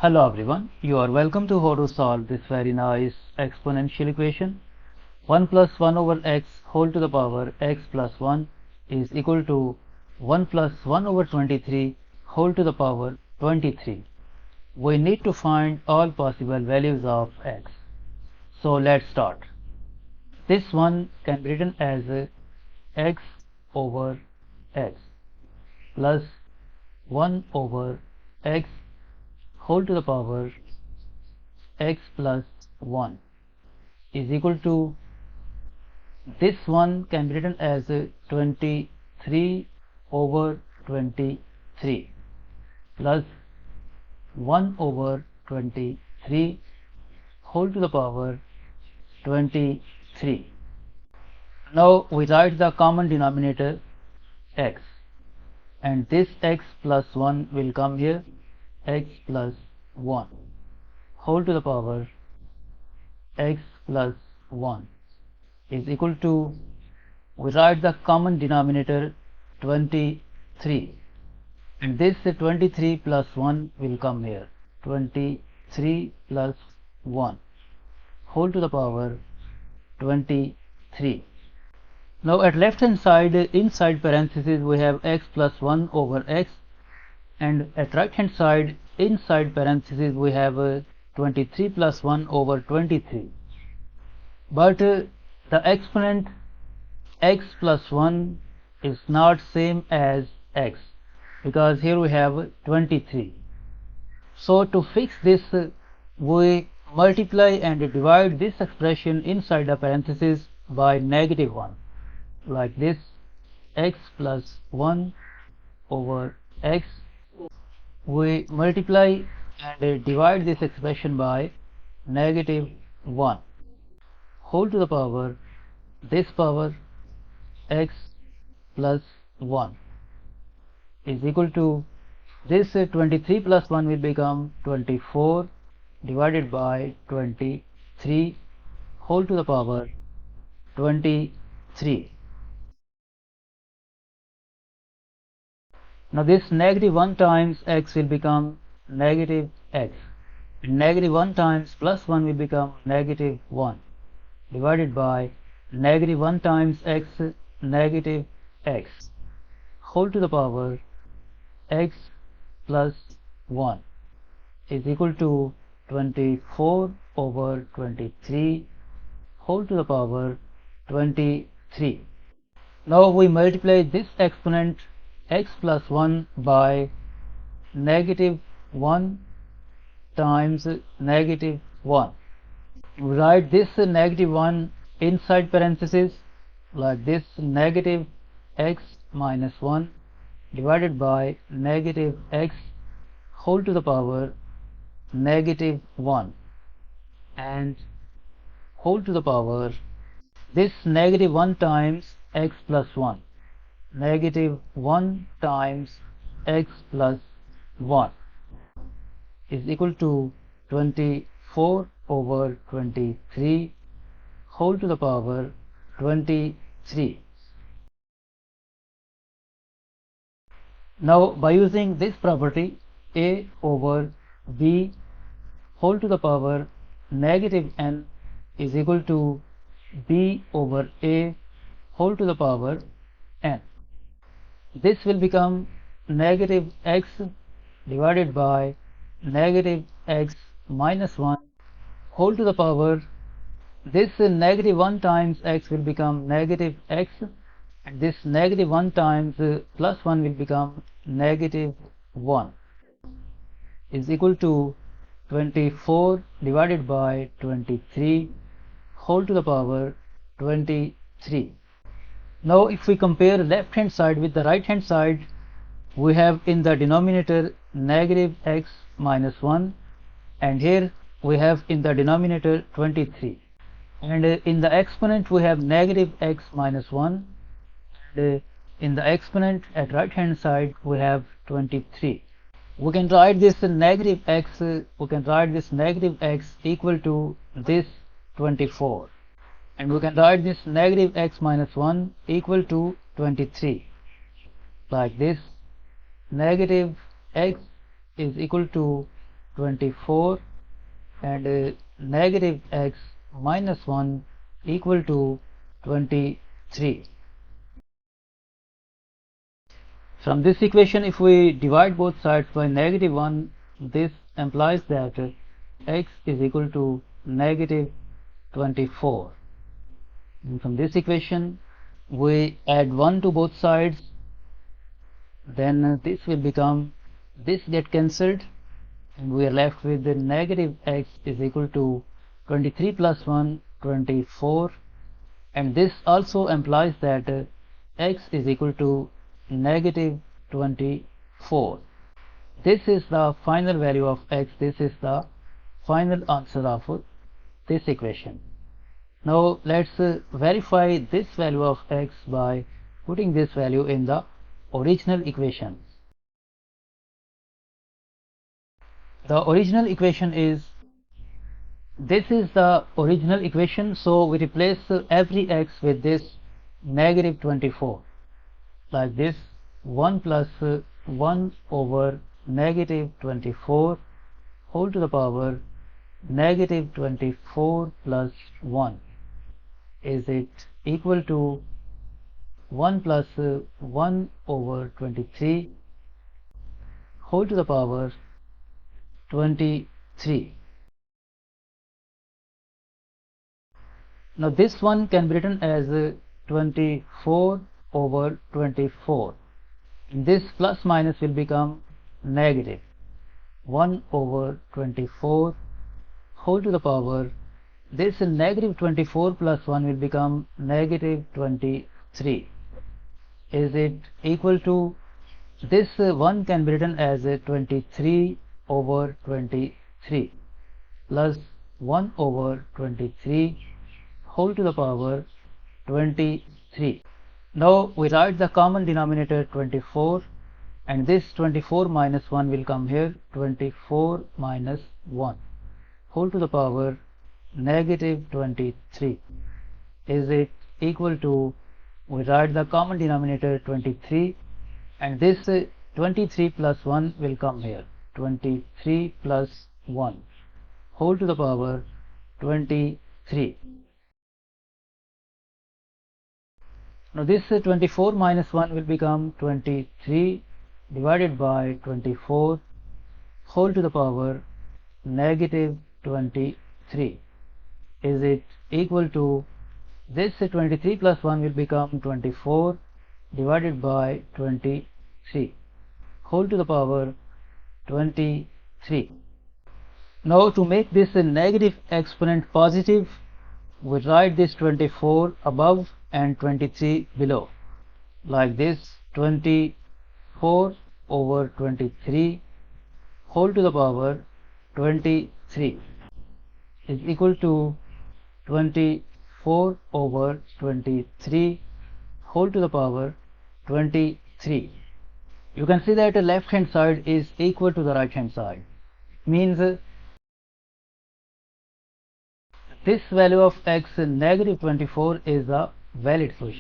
Hello everyone, you are welcome to how to solve this very nice exponential equation. 1 plus 1 over x whole to the power x plus 1 is equal to 1 plus 1 over 23 whole to the power 23. We need to find all possible values of x. So let's start. This one can be written as x over x plus 1 over x whole to the power x plus 1 is equal to, this one can be written as 23 over 23 plus 1 over 23 whole to the power 23. Now we write the common denominator x, and this x plus 1 will come here, x plus 1 whole to the power x plus 1 is equal to, we write the common denominator 23, and this 23 plus 1 will come here, 23 plus 1 whole to the power 23. Now at left hand side, inside parentheses, we have x plus 1 over x, and at right hand side, inside parentheses, we have 23 plus 1 over 23. But the exponent x plus 1 is not same as x, because here we have 23. So to fix this, we multiply and divide this expression inside the parentheses by -1, like this, x plus 1 over x. We multiply and divide this expression by -1 whole to the power, this power x plus 1 is equal to, this 23 plus 1 will become 24 divided by 23 whole to the power 23. Now this -1 times x will become negative x, and -1 times plus 1 will become -1 divided by -1 times x, negative x whole to the power x plus 1 is equal to 24 over 23 whole to the power 23. Now we multiply this exponent x plus 1 by -1 times -1. We write this -1 inside parentheses, like this, negative x minus 1 divided by negative x whole to the power -1 and whole to the power, this -1 times x plus 1, -1 times x plus 1 is equal to 24 over 23 whole to the power 23. Now by using this property, a over b whole to the power -n is equal to b over a whole to the power n. This will become negative x divided by negative x minus 1 whole to the power, this -1 times x will become negative x, and this -1 times plus 1 will become -1 is equal to 24 divided by 23 whole to the power 23. Now if we compare left hand side with the right hand side, we have in the denominator negative x minus 1, and here we have in the denominator 23, and in the exponent we have negative x minus 1, and in the exponent at right hand side we have 23. We can write this negative x, equal to this 24, and we can write this negative x minus 1 equal to 23, like this, negative x is equal to 24 and negative x minus 1 equal to 23. From this equation, if we divide both sides by negative 1, this implies that x is equal to negative 24. And from this equation, we add 1 to both sides, then this will become, this get cancelled, and we are left with the negative x is equal to 23 plus 1, 24, and this also implies that x is equal to negative 24. This is the final value of x. This is the final answer of this equation. Now let's verify this value of x by putting this value in the original equation. The original equation is, this is the original equation, so we replace every x with this negative 24, like this: 1 plus 1 over negative 24 whole to the power negative 24 plus 1. Is it equal to 1 plus 1 over 23 whole to the power 23. Now this one can be written as 24 over 24. This plus minus will become negative 1 over 24 whole to the power, this negative 24 plus 1 will become negative 23. Is it equal to, this 1 can be written as 23 over 23 plus 1 over 23 whole to the power 23. Now we write the common denominator 24, and this 24 minus 1 will come here, 24 minus 1 whole to the power negative 23. Is it equal to, we write the common denominator 23, and this 23 plus 1 will come here, 23 plus 1 whole to the power 23. Now this 24 minus 1 will become 23 divided by 24 whole to the power negative 23. Is it equal to, this 23 plus 1 will become 24 divided by 23 whole to the power 23. Now to make this a negative exponent positive, we write this 24 above and 23 below, like this: 24 over 23 whole to the power 23 is equal to 24 over 23 whole to the power 23. You can see that the left hand side is equal to the right hand side. It means this value of x negative 24 is a valid solution.